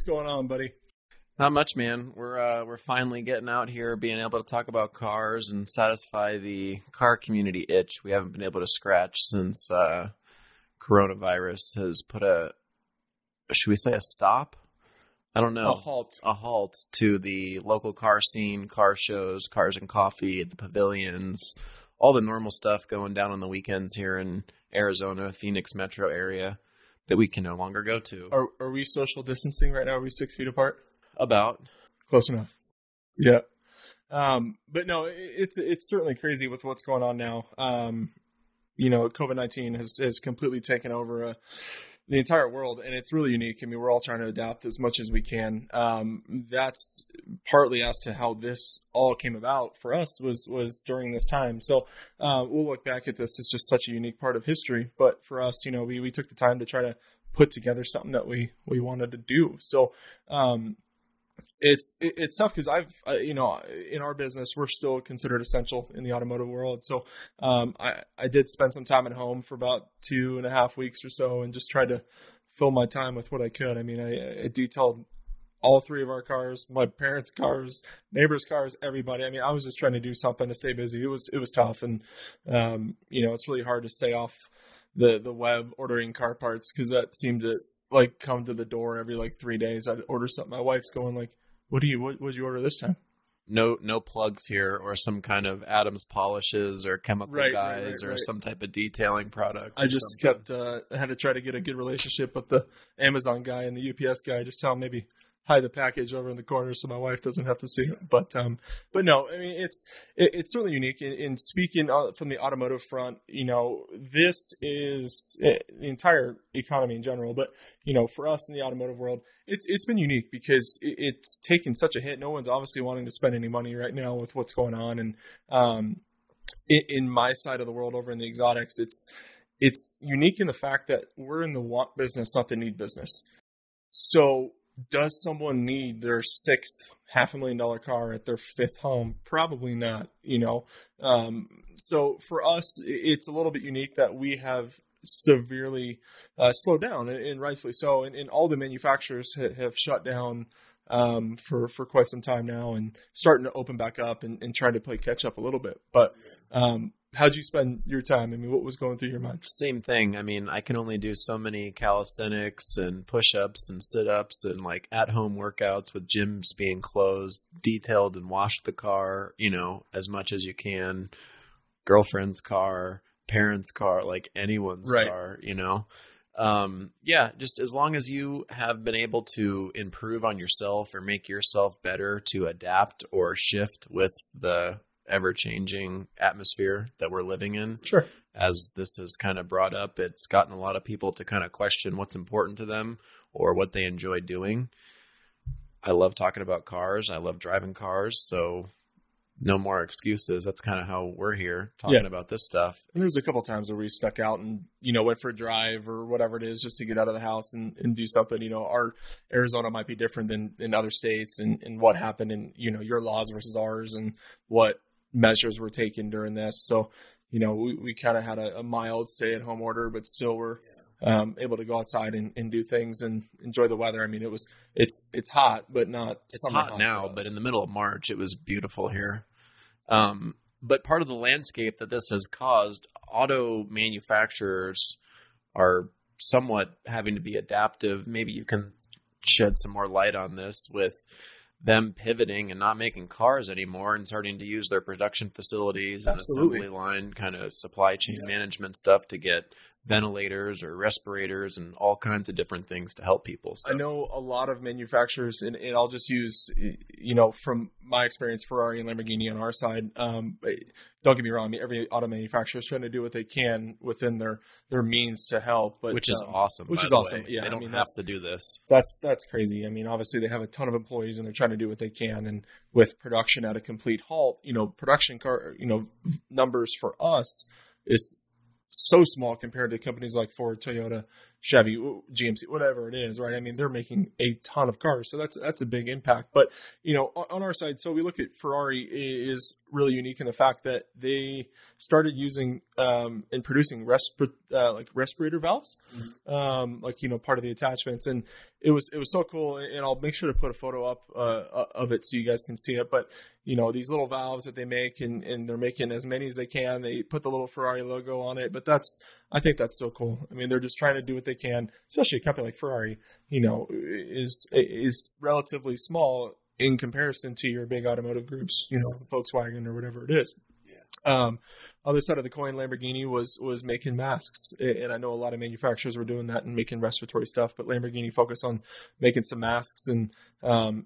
What's going on, buddy? Not much, man. We're finally getting out here, being able to talk about cars and satisfy the car community itch we haven't been able to scratch since coronavirus has put should we say a stop? I don't know. A halt to the local car scene, car shows, cars and coffee at the pavilions, all the normal stuff going down on the weekends here in Arizona, Phoenix metro area that we can no longer go to. Are we social distancing right now? Are we 6 feet apart? About. Close enough. Yeah. But no, it's certainly crazy with what's going on now. COVID-19 has completely taken over the entire world, and it's really unique. I mean, we're all trying to adapt as much as we can. That's partly as to how this all came about for us was during this time. So we'll look back at this as just such a unique part of history. But for us, we took the time to try to put together something that we wanted to do. So it's tough because in our business, we're still considered essential in the automotive world. So I did spend some time at home for about 2.5 weeks or so and just tried to fill my time with what I could. I mean, I detailed all 3 of our cars, my parents' cars, neighbors' cars, everybody. I mean, I was just trying to do something to stay busy. It was tough. And, it's really hard to stay off the web ordering car parts because that seemed to come to the door every 3 days. I'd order something. My wife's going what'd you order this time? No plugs here or some kind of Adams polishes or chemical dyes or some type of detailing product. I just kept, I had to try to get a good relationship with the Amazon guy and the UPS guy. Just tell him maybe hide the package over in the corner so my wife doesn't have to see it. But no, I mean, it's certainly unique. In speaking from the automotive front, this is the entire economy in general. But, for us in the automotive world, it's been unique because it's taken such a hit. No one's obviously wanting to spend any money right now with what's going on. And in my side of the world over in the exotics, it's unique in the fact that we're in the want business, not the need business. So does someone need their 6th $500,000 car at their 5th home? Probably not, So for us, it's a little bit unique that we have severely slowed down, and rightfully so. And all the manufacturers have shut down for quite some time now and starting to open back up and trying to play catch up a little bit. But how'd you spend your time? I mean, what was going through your mind? Same thing. I mean, I can only do so many calisthenics and push-ups and sit-ups and at-home workouts with gyms being closed, detailed and washed the car, as much as you can. Girlfriend's car, parents' car, anyone's car, just as long as you have been able to improve on yourself or make yourself better to adapt or shift with the ever-changing atmosphere that we're living in. Sure. As this has kind of brought up, it's gotten a lot of people to kind of question what's important to them or what they enjoy doing. I love talking about cars. I love driving cars. So no more excuses. That's kind of how we're here talking about this stuff. And there's a couple times where we stuck out and, went for a drive or whatever it is just to get out of the house and do something. Our Arizona might be different than in other states and what happened in, your laws versus ours and what measures were taken during this. So, we kind of had a mild stay-at-home order, but still were able to go outside and do things and enjoy the weather. I mean, it's hot, but not. It's hot now, but in the middle of March, it was beautiful here. But part of the landscape that this has caused, auto manufacturers are somewhat having to be adaptive. Maybe you can shed some more light on this with them pivoting and not making cars anymore and starting to use their production facilities and assembly line kind of supply chain management stuff to get ventilators or respirators and all kinds of different things to help people. So. I know a lot of manufacturers, and I'll just use, from my experience, Ferrari and Lamborghini on our side. Don't get me wrong. I mean, every auto manufacturer is trying to do what they can within their means to help. But, which is awesome. Which is awesome. Yeah, they don't have to do this. That's crazy. I mean, obviously they have a ton of employees and they're trying to do what they can. And with production at a complete halt, production car, numbers for us is so small compared to companies like Ford, Toyota, Chevy, GMC, whatever it is, right? I mean, they're making a ton of cars. So that's a big impact. But, on our side, so we look at Ferrari is really unique in the fact that they started using and producing respirator valves, part of the attachments. And it was so cool. And I'll make sure to put a photo up of it so you guys can see it. But, these little valves that they make and they're making as many as they can. They put the little Ferrari logo on it. But I think that's so cool. I mean, they're just trying to do what they can, especially a company like Ferrari, is relatively small in comparison to your big automotive groups, Volkswagen or whatever it is. Other side of the coin, Lamborghini was making masks, and I know a lot of manufacturers were doing that and making respiratory stuff, but Lamborghini focused on making some masks, and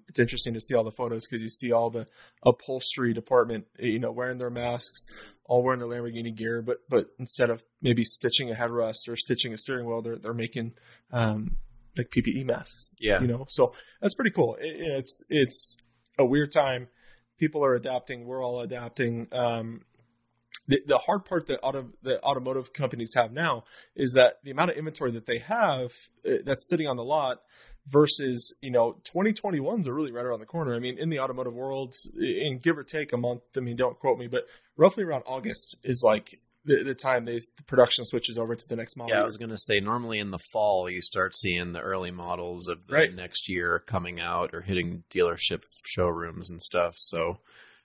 it's interesting to see all the photos because you see all the upholstery department, wearing their masks, all wearing their Lamborghini gear, but instead of maybe stitching a headrest or stitching a steering wheel, they're making like PPE masks. So that's pretty cool. It's a weird time. People are adapting. We're all adapting. The hard part that the automotive companies have now is that the amount of inventory that they have that's sitting on the lot versus, 2021s are really right around the corner. I mean, in the automotive world, and give or take a month, I mean, don't quote me, but roughly around August is like the time the production switches over to the next model. Yeah, I was going to say, normally in the fall, you start seeing the early models of the next year coming out or hitting dealership showrooms and stuff. So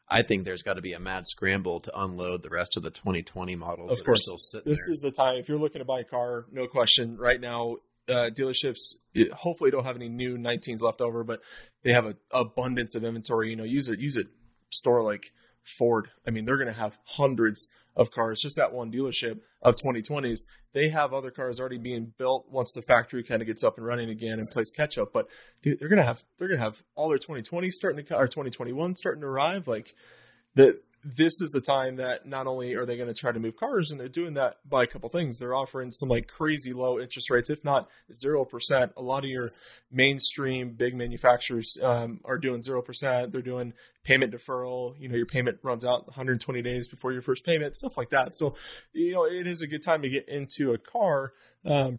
I think there's got to be a mad scramble to unload the rest of the 2020 models that are still sitting there. This is the time. If you're looking to buy a car, no question, right now, dealerships hopefully don't have any new 19s left over, but they have an abundance of inventory. Use a store like Ford. I mean, they're going to have hundreds of cars. Just that one dealership of 2020s, they have other cars already being built once the factory kind of gets up and running again and plays catch up. But dude, they're gonna have all their 2020s starting to, or 2021 starting to arrive. Like this is the time that not only are they going to try to move cars, and they're doing that by a couple things. They're offering some like crazy low interest rates, if not 0%. A lot of your mainstream big manufacturers are doing 0%. They're doing payment deferral. Your payment runs out 120 days before your first payment, stuff like that. So, it is a good time to get into a car.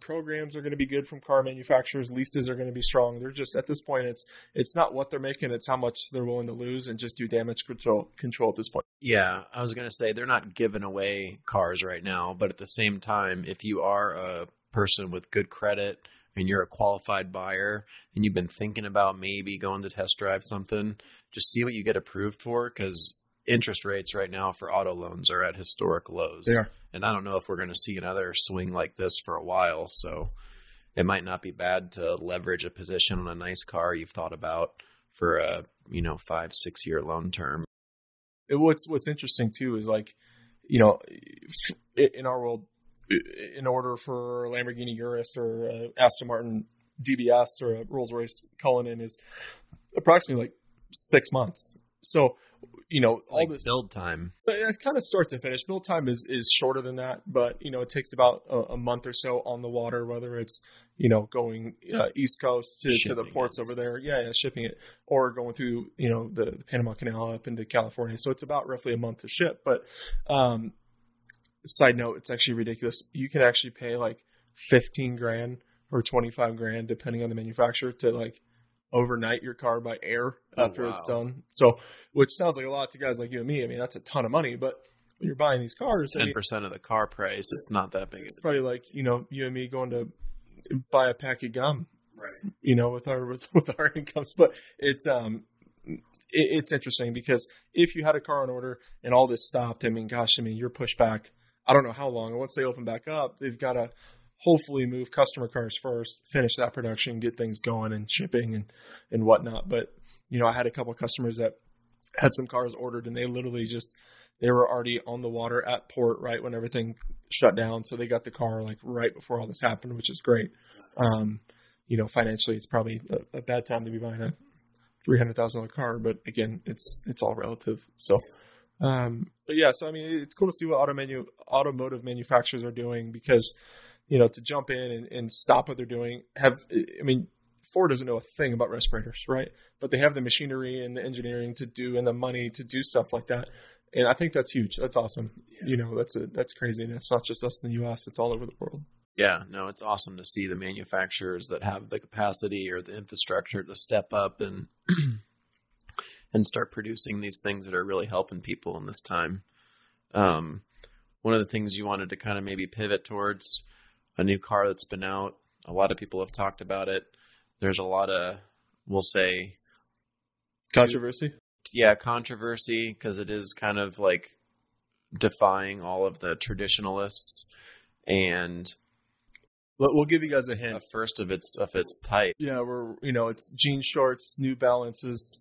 Programs are going to be good from car manufacturers. Leases are going to be strong. They're just, at this point, it's not what they're making, it's how much they're willing to lose and just do damage control at this point. Yeah, I was going to say they're not giving away cars right now, but at the same time, if you are a person with good credit and you're a qualified buyer and you've been thinking about maybe going to test drive something, just see what you get approved for, because interest rates right now for auto loans are at historic lows. They are. And I don't know if we're going to see another swing like this for a while, so it might not be bad to leverage a position on a nice car you've thought about for a 5-6 year loan term. What's interesting too is like, in our world, in order for a Lamborghini Urus or a Aston Martin DBS or a Rolls-Royce Cullinan is approximately like 6 months. So, all like this build time, it's kind of start to finish. Build time is shorter than that, but it takes about a month or so on the water, whether it's going East Coast to the ports over there, shipping it, or going through the Panama Canal up into California. So it's about roughly a month to ship. But side note, it's actually ridiculous. You can actually pay like $15,000 or $25,000 depending on the manufacturer to like overnight your car by air after it's done. So, which sounds like a lot to guys like you and me. I mean, that's a ton of money, but when you're buying these cars, 10% of the car price, it's not that big. It's probably like, you and me going to buy a pack of gum, right? With our incomes. But it's interesting because if you had a car on order and all this stopped, you're pushed back. I don't know how long. And once they open back up, they've got to hopefully move customer cars first, finish that production, get things going and shipping and whatnot. But, I had a couple of customers that had some cars ordered and they literally they were already on the water at port right when everything shut down. So they got the car like right before all this happened, which is great. Financially, it's probably a bad time to be buying a $300,000 car, but again, it's all relative. So, but yeah, so it's cool to see what automotive manufacturers are doing because, to jump in and stop what they're doing. Ford doesn't know a thing about respirators, right? But they have the machinery and the engineering to do and the money to do stuff like that. And I think that's huge. That's awesome. Yeah. That's crazy. And it's not just us in the U.S. It's all over the world. Yeah, no, it's awesome to see the manufacturers that have the capacity or the infrastructure to step up and and start producing these things that are really helping people in this time. One of the things you wanted to kind of maybe pivot towards, a new car that's been out. A lot of people have talked about it. There's a lot of, we'll say, Controversy? Controversy, because it is kind of like defying all of the traditionalists, and we'll give you guys a hint. A first of its type. Yeah, it's jean shorts, New Balances,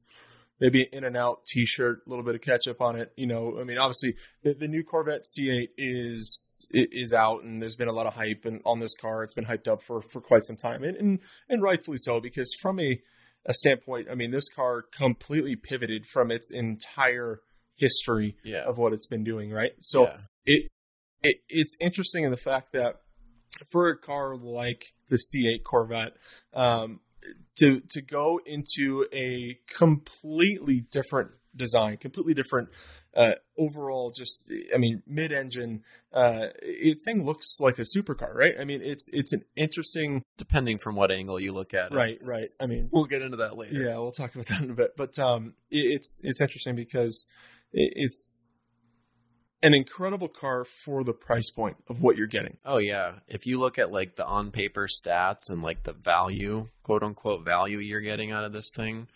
maybe an In-N-Out t-shirt, a little bit of ketchup on it. Obviously the new Corvette C8 is out, and there's been a lot of hype on this car. It's been hyped up for quite some time, and rightfully so, because from a standpoint, this car completely pivoted from its entire history of what it's been doing, right? So it's interesting in the fact that for a car like the C8 Corvette, to go into a completely different design, completely different overall, mid-engine, thing looks like a supercar, right? It's an interesting, depending from what angle you look at it. Right. We'll get into that later. Yeah, we'll talk about that in a bit. But it's interesting because it's an incredible car for the price point of what you're getting. Oh yeah. If you look at like the on paper stats and like the value, quote unquote value you're getting out of this thing,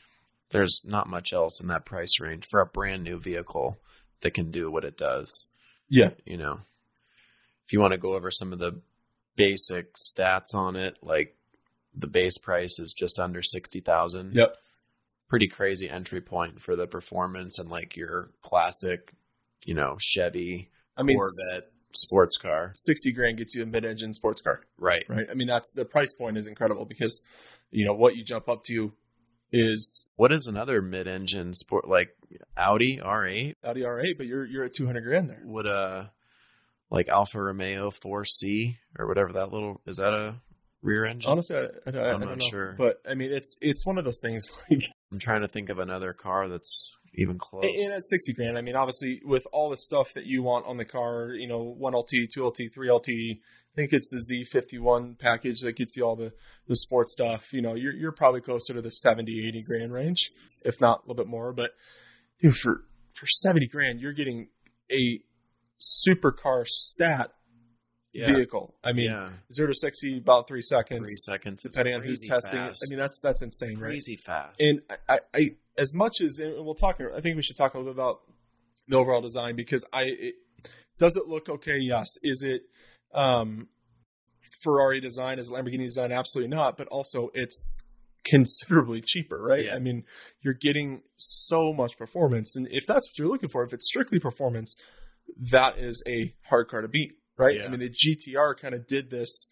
there's not much else in that price range for a brand new vehicle that can do what it does. Yeah. If you want to go over some of the basic stats on it, like the base price is just under $60,000. Yep. Pretty crazy entry point for the performance and like your classic, Chevy, Corvette sports car. $60,000 gets you a mid-engine sports car. Right. That's the price point is incredible because, what you jump up to is. What is another mid-engine sport, like Audi R8? Audi R8, but you're at $200,000 there. Would like Alfa Romeo 4C or whatever is that a rear engine? Honestly, I'm not know. Sure. But it's one of those things. Like, I'm trying to think of another car that's even close. And at $60,000, obviously with all the stuff that you want on the car, 1LT, 2LT, 3LT, I think it's the Z51 package that gets you all the sports stuff. You're probably closer to the $70,000-$80,000 range, if not a little bit more. But dude, for $70,000, you're getting a supercar stat vehicle. 0 to 60 about 3 seconds. 3 seconds, depending on who's testing fast. it. That's insane, crazy fast. And I as much as, and we'll talk, I think we should talk a little bit about the overall design, because does it look okay? Yes. Is it Ferrari design? Is it Lamborghini design? Absolutely not. But also it's considerably cheaper, right? Yeah. You're getting so much performance. And if that's what you're looking for, if it's strictly performance, that is a hard car to beat, right? Yeah. The GTR kind of did this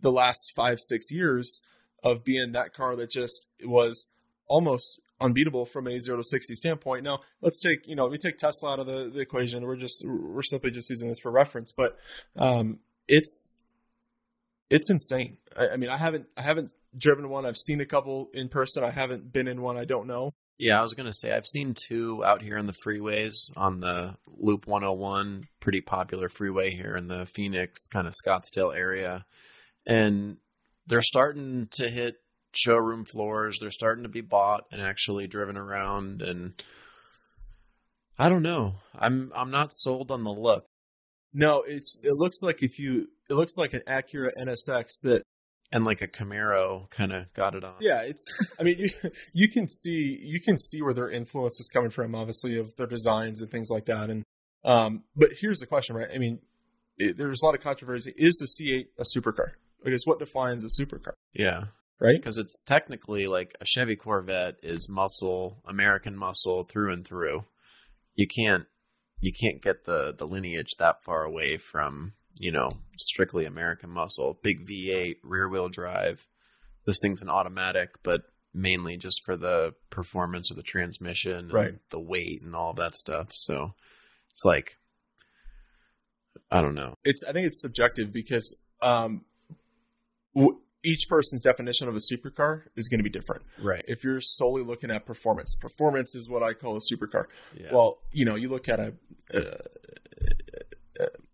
the last 5-6 years of being that car that just was almost unbeatable from a 0 to 60 standpoint. Now let's take, we take Tesla out of the equation. We're simply just using this for reference, but it's insane. I haven't driven one. I've seen a couple in person. I haven't been in one. I don't know. Yeah, I was going to say, I've seen 2 out here in the freeways on the Loop 101, pretty popular freeway here in the Phoenix, kind of Scottsdale area. And they're starting to hit showroom floors. They're starting to be bought and actually driven around. And I don't know. I'm not sold on the look. No, it looks like an Acura NSX that, and like a Camaro kind of got it on. Yeah, you can see where their influence is coming from, obviously, of their designs and things like that. And but here's the question, right? There's a lot of controversy. Is the C8 a supercar? Because what defines a supercar? Yeah. Right? Because it's technically like a Chevy Corvette is muscle, American muscle through and through. You can't get the lineage that far away from, strictly American muscle. Big V8, rear wheel drive. This thing's an automatic, but mainly just for the performance of the transmission, and the weight and all of that stuff. So it's like, I don't know. I think it's subjective because each person's definition of a supercar is going to be different. Right. If you're solely looking at performance is what I call a supercar. Yeah. Well, you look at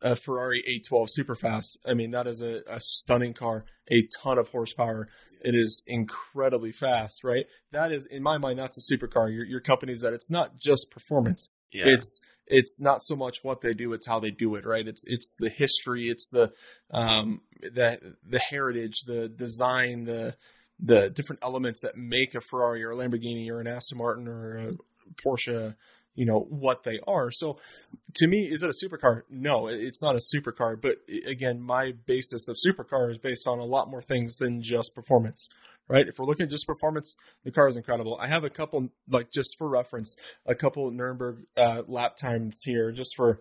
a Ferrari 812 Superfast. I mean, that is a stunning car, a ton of horsepower. It is incredibly fast, right? That is, in my mind, that's a supercar. Your company's that it's not just performance. Yeah. It's not so much what they do, it's how they do it, right? It's the history, it's the heritage, the design, the different elements that make a Ferrari or a Lamborghini or an Aston Martin or a Porsche, what they are. So to me, is it a supercar? No, it's not a supercar. But again, my basis of supercar is based on a lot more things than just performance, right? If we're looking at just performance, the car is incredible. I have a couple, just for reference, a couple Nuremberg lap times here, just for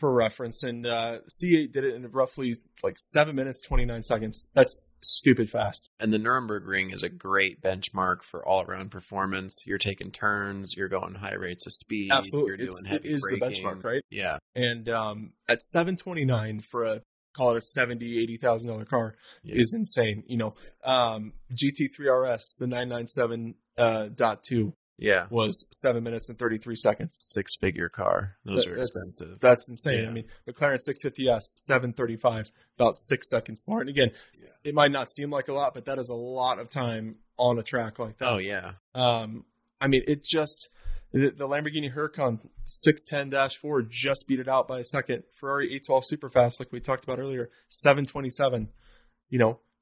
reference. And C8 did it in roughly 7 minutes, 29 seconds. That's stupid fast. And the Nuremberg Ring is a great benchmark for all-around performance. You're taking turns. You're going high rates of speed. Absolutely. You're doing it is braking. The benchmark, right? Yeah. And at 729 for call it a $70,000, $80,000 car is insane. GT3 RS, the 997.2 was 7 minutes and 33 seconds. 6-figure car. Those are expensive. That's insane. Yeah. I mean, McLaren 650S, 735, about 6 seconds slower. And again, it might not seem like a lot, but that is a lot of time on a track like that. Oh, yeah. I mean, it just, the Lamborghini Huracan 610-4 just beat it out by a second. Ferrari 812 Superfast, like we talked about earlier, 727.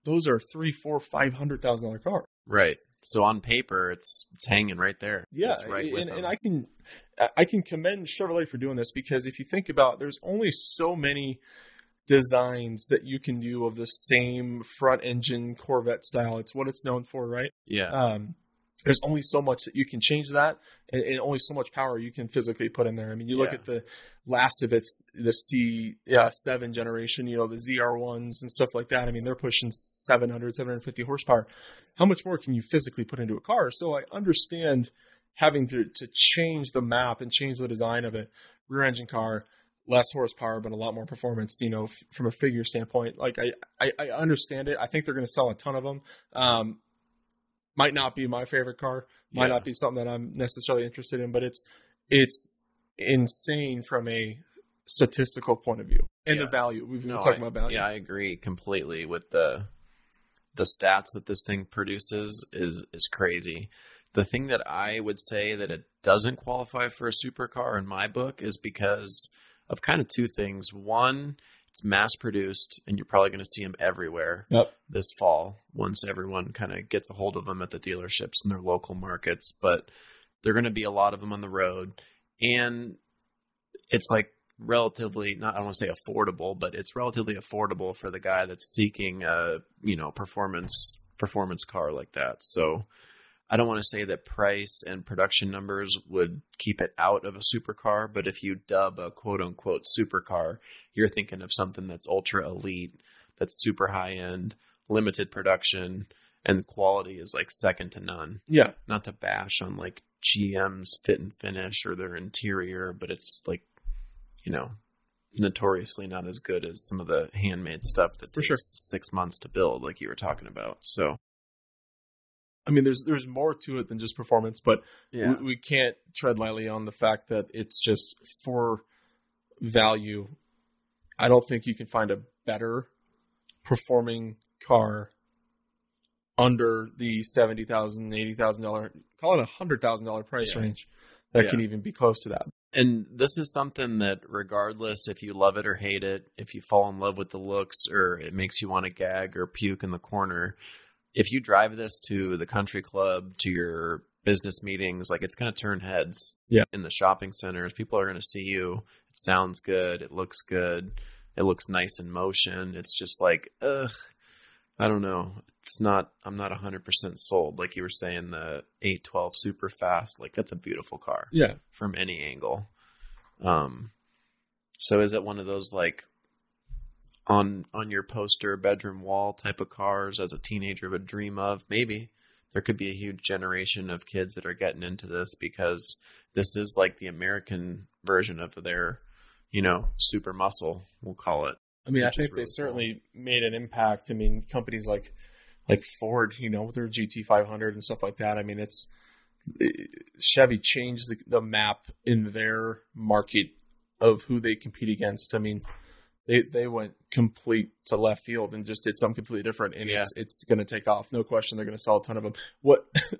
Those are $300,000, $400,000, $500,000 cars. Right. So on paper, it's hanging right there. Yeah, it's right with and I can commend Chevrolet for doing this, because if you think about, there's only so many designs that you can do of the same front engine Corvette style. It's what it's known for, right? Yeah. There's only so much that you can change that, and only so much power you can physically put in there. I mean, you look at the last of the C7 generation, the ZR1s and stuff like that. I mean, they're pushing 700, 750 horsepower. How much more can you physically put into a car? So I understand having to change the map and change the design of it. Rear engine car, less horsepower, but a lot more performance, from a figure standpoint. I understand it. I think they're going to sell a ton of them. Might not be my favorite car. Might not be something that I'm necessarily interested in, but it's insane from a statistical point of view and the value. We've been talking about value. Yeah, I agree completely with the stats that this thing produces is crazy. The thing that I would say that it doesn't qualify for a supercar in my book is because of kind of two things. One, it's mass produced, and you're probably going to see them everywhere this fall once everyone kind of gets a hold of them at the dealerships in their local markets. But there are going to be a lot of them on the road, and it's relatively, not, I don't want to say affordable, but it's relatively affordable for the guy that's seeking a performance car like that. So I don't want to say that price and production numbers would keep it out of a supercar, but if you dub a quote unquote supercar, you're thinking of something that's ultra elite, that's super high end, limited production, and quality is second to none. Yeah. Not to bash on GM's fit and finish or their interior, but it's notoriously not as good as some of the handmade stuff that takes 6 months to build, like you were talking about. So I mean, there's more to it than just performance, but we can't tread lightly on the fact that it's just for value. I don't think you can find a better performing car under the $70,000, $80,000, call it $100,000 price range that can even be close to that. And this is something that regardless if you love it or hate it, if you fall in love with the looks or it makes you want to gag or puke in the corner, if you drive this to the country club, to your business meetings, it's going to turn heads in the shopping centers. People are going to see you. It sounds good. It looks good. It looks nice in motion. It's just I don't know. I'm not 100% sold. Like you were saying, the 812 super fast, that's a beautiful car. Yeah. From any angle. So is it one of those on your poster bedroom wall type of cars as a teenager would dream of? Maybe. There could be a huge generation of kids that are getting into this because this is the American version of their, super muscle, we'll call it. I mean, I think they certainly made an impact. I mean, companies like Ford, with their GT500 and stuff like that. I mean, Chevy changed the map in their market of who they compete against. I mean, they went complete to left field and just did something completely different. And it's going to take off. No question. They're going to sell a ton of them.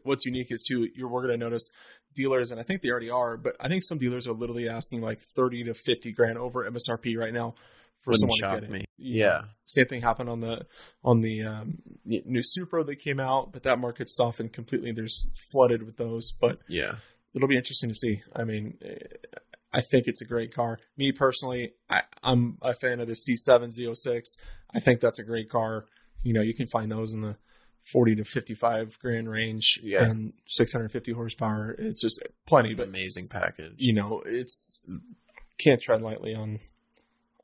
What's unique is too, we're going to notice dealers, and I think they already are, but I think some dealers are literally asking like 30 to 50 grand over MSRP right now for someone to get it. Me. Yeah. Same thing happened on the new Supra that came out, but that market's softened completely. There's flooded with those, but yeah, it'll be interesting to see. I mean, I think it's a great car. Me personally, I'm a fan of the C7 Z06. I think that's a great car. You can find those in the 40 to 55 grand range and 650 horsepower. It's just plenty, but amazing package. It's can't tread lightly on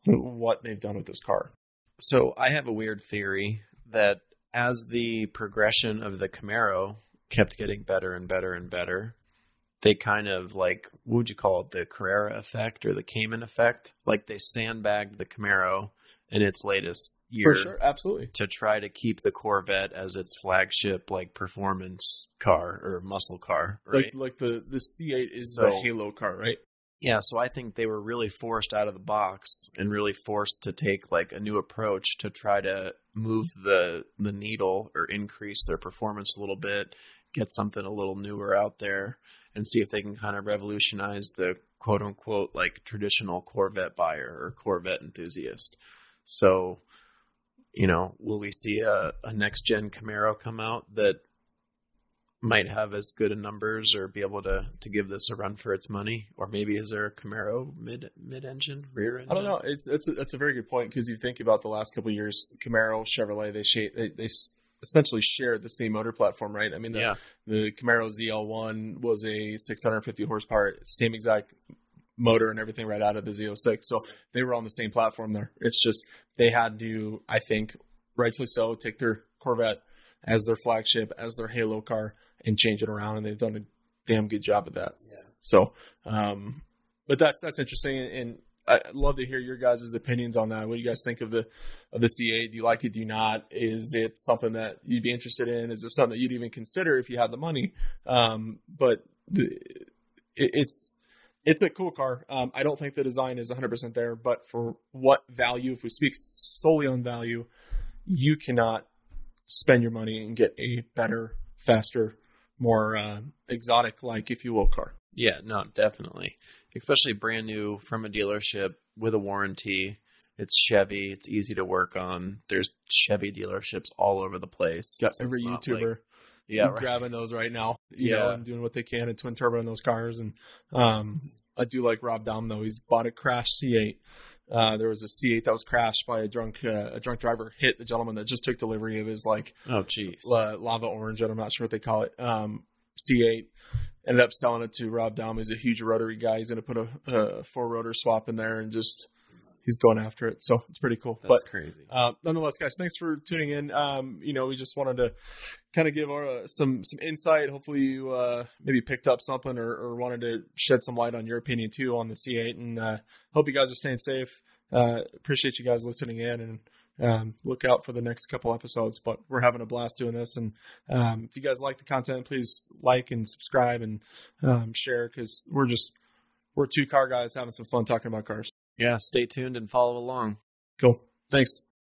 what they've done with this car. So I have a weird theory that as the progression of the Camaro kept getting better and better and better, they kind of like, what would you call it? The Carrera effect or the Cayman effect? Like they sandbagged the Camaro in its latest year. For sure. Absolutely. To try to keep the Corvette as its flagship, like performance car or muscle car. Right. Like the C8 is the halo car, right? Yeah. So I think they were really forced out of the box and really forced to take like a new approach to try to move the needle or increase their performance a little bit, get something a little newer out there, and see if they can kind of revolutionize the quote unquote like traditional Corvette buyer or Corvette enthusiast. So, will we see a next gen Camaro come out that might have as good a numbers or be able to give this a run for its money? Or maybe is there a Camaro mid-engine, rear engine? I don't know. It's a very good point, because you think about the last couple of years, Camaro, Chevrolet, they essentially shared the same motor platform, right? I mean, the Camaro ZL1 was a 650 horsepower, same exact motor and everything right out of the Z06. So they were on the same platform there. It's just they had to, I think, rightfully so, take their Corvette as their flagship, as their halo car, and change it around, and they've done a damn good job of that. Yeah. So, but that's interesting, and I'd love to hear your guys' opinions on that. What do you guys think of the C8? Do you like it? Do you not? Is it something that you'd be interested in? Is it something that you'd even consider if you had the money? But it's a cool car. I don't think the design is 100% there, but for what value, if we speak solely on value, you cannot spend your money and get a better, faster, more exotic, like, if you will, car. Yeah, no, definitely. Especially brand new from a dealership with a warranty. It's Chevy. It's easy to work on. There's Chevy dealerships all over the place. Got every YouTuber grabbing those right now, you know, and doing what they can and twin turbo in those cars. And I do like Rob Dahm, though. He's bought a crashed C8. There was a C8 that was crashed by a drunk driver, hit the gentleman that just took delivery of his lava orange, and I'm not sure what they call it, C8. Ended up selling it to Rob Dahm. He's a huge rotary guy. He's going to put a 4-rotor swap in there, and just he's going after it. So it's pretty cool. That's crazy. Nonetheless, guys, thanks for tuning in. We just wanted to kind of give some insight. Hopefully you maybe picked up something or wanted to shed some light on your opinion too on the C8. And hope you guys are staying safe. Appreciate you guys listening in, and look out for the next couple episodes. But we're having a blast doing this. And if you guys like the content, please like and subscribe and share, because we're two car guys having some fun talking about cars. Yeah, stay tuned and follow along. Cool. Thanks.